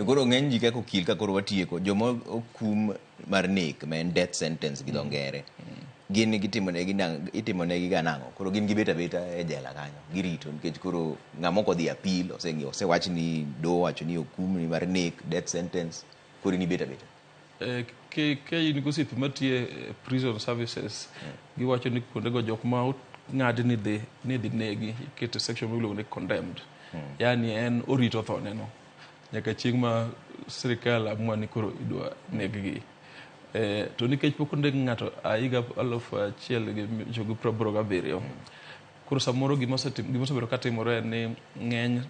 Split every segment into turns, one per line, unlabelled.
To koro ng'eny ji kaka okil ka koro watieko joma okum mar nek ma en death sentence gi dho ngere. Gin itimonegi ga nang'o? Koro gin gibet abeta e jela kanyo girito nikech koro ng'ama ok odhi appeal osewach ni doho wacho ni okum ni mar nek death sentence koro ni bet abeta.
Ke university matie prison services giwacho ni kuondego jok ma ng'ad ni dhi negi ikete section miluongo ni condemned. Yani en orito tho neno nyaka chieng' ma sirikal amua ni koro idwa neg-gi. To nikech pok ondeg ng'ato higa 1987 koro samoro gimaosebedo katimore ni ng'eny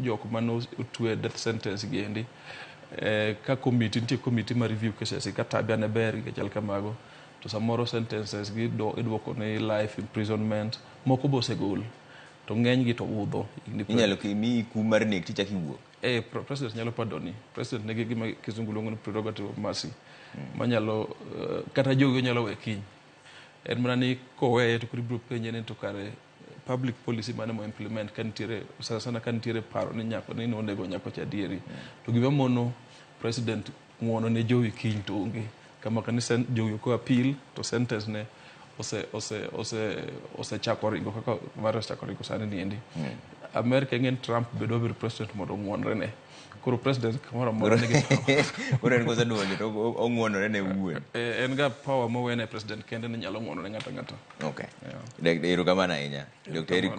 jok mano otwe death sentence gi endi ka nitie committee ma review cases ka tabia ne ber gi chal kamago to samoro sentences gi idwoko ni life imprisonment moko bo segol to ng'eny gi to udho.
Inyalo kimi kum mar nek tichak iwuok.
President nyalo pardoni. President nigi gima kisungu luongo ni prerogative of mercy. Manyalo kata Jowie nyalo we kiny. En mana ni koweye to koro ibiro penje ni to kare public policy mane mo implement kantiere sana kantiere paro ni nyako ni onego nyako cha dieri. To gima mono president ng'uono ne Jowie kiny to onge. Kama kanisa Jowie ko appeal to sentence ne ose chako ringo kaka mar chako ringo sani ni endi. America ng'en Trump bedo president mondo ng'uonre ne. Koro president kamoro amora nigi power.
Koro en kosa duonjo to ong'uonore ne wuon.
En ga power mowene president kende ni nyalo ng'uonore ng'ata ng'ata.
Okay. Erokamano ahinya. Dr. Eric